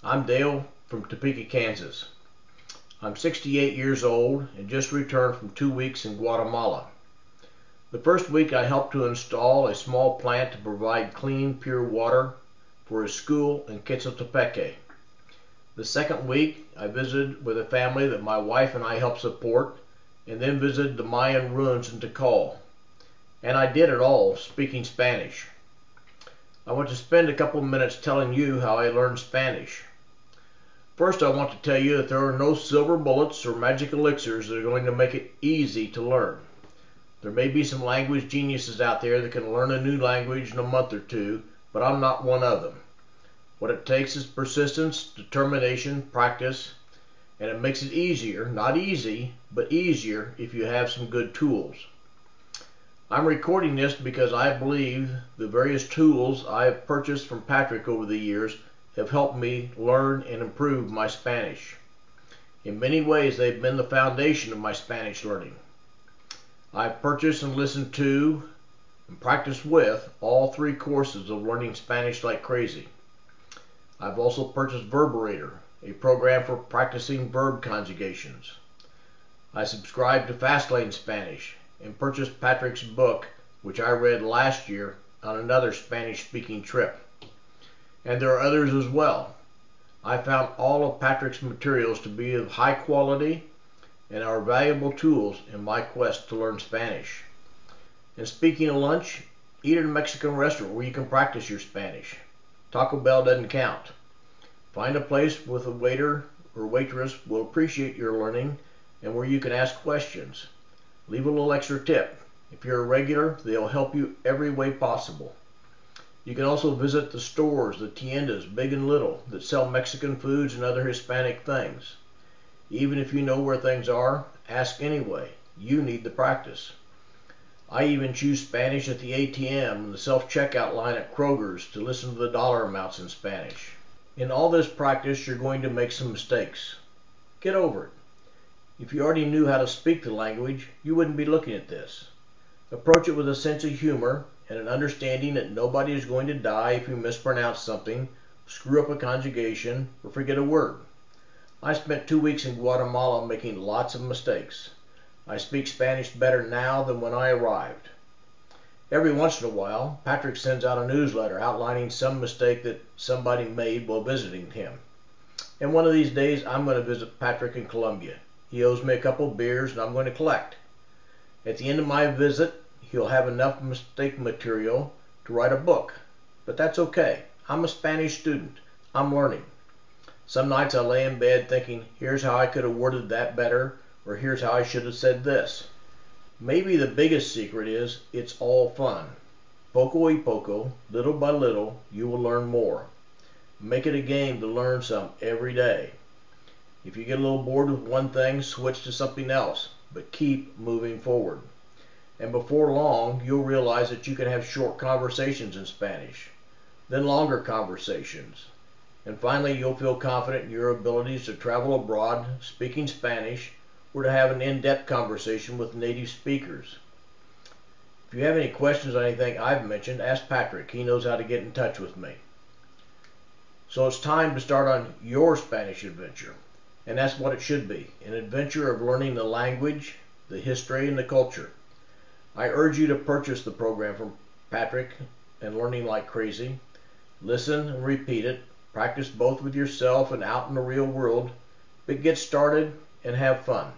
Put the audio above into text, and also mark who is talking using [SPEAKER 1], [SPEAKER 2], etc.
[SPEAKER 1] I'm Dale from Topeka, Kansas. I'm 68 years old and just returned from 2 weeks in Guatemala. The first week I helped to install a small plant to provide clean, pure water for a school in Quetzaltepeque. The second week I visited with a family that my wife and I helped support, and then visited the Mayan ruins in Tikal. And I did it all speaking Spanish. I want to spend a couple of minutes telling you how I learned Spanish. First, I want to tell you that there are no silver bullets or magic elixirs that are going to make it easy to learn. There may be some language geniuses out there that can learn a new language in a month or two, but I'm not one of them. What it takes is persistence, determination, practice, and it makes it easier, not easy, but easier if you have some good tools. I'm recording this because I believe the various tools I have purchased from Patrick over the years have helped me learn and improve my Spanish. In many ways, they've been the foundation of my Spanish learning. I've purchased and listened to and practiced with all 3 courses of learning Spanish like crazy. I've also purchased Verberator, a program for practicing verb conjugations. I subscribed to Fastlane Spanish and purchased Patrick's book, which I read last year on another Spanish-speaking trip. And there are others as well. I found all of Patrick's materials to be of high quality and are valuable tools in my quest to learn Spanish. And speaking of lunch, eat at a Mexican restaurant where you can practice your Spanish. Taco Bell doesn't count. Find a place with a waiter or waitress will appreciate your learning and where you can ask questions. Leave a little extra tip. If you're a regular, they'll help you every way possible. You can also visit the stores, the tiendas, big and little, that sell Mexican foods and other Hispanic things. Even if you know where things are, ask anyway. You need the practice. I even choose Spanish at the ATM and the self-checkout line at Kroger's to listen to the dollar amounts in Spanish. In all this practice, you're going to make some mistakes. Get over it. If you already knew how to speak the language, you wouldn't be looking at this. Approach it with a sense of humor and an understanding that nobody is going to die if you mispronounce something, screw up a conjugation, or forget a word. I spent 2 weeks in Guatemala making lots of mistakes. I speak Spanish better now than when I arrived. Every once in a while, Patrick sends out a newsletter outlining some mistake that somebody made while visiting him. And one of these days, I'm going to visit Patrick in Colombia. He owes me a couple of beers and I'm going to collect. At the end of my visit, he'll have enough mistake material to write a book. But that's okay. I'm a Spanish student. I'm learning. Some nights I lay in bed thinking, here's how I could have worded that better, or here's how I should have said this. Maybe the biggest secret is it's all fun. Poco y poco, little by little, you will learn more. Make it a game to learn some every day. If you get a little bored with one thing, switch to something else, but keep moving forward. And before long, you'll realize that you can have short conversations in Spanish, then longer conversations. And finally, you'll feel confident in your abilities to travel abroad speaking Spanish or to have an in-depth conversation with native speakers. If you have any questions on anything I've mentioned, ask Patrick. He knows how to get in touch with me. So it's time to start on your Spanish adventure. And that's what it should be, an adventure of learning the language, the history, and the culture. I urge you to purchase the program from Patrick and Learning Like Crazy. Listen and repeat it. Practice both with yourself and out in the real world. But get started and have fun.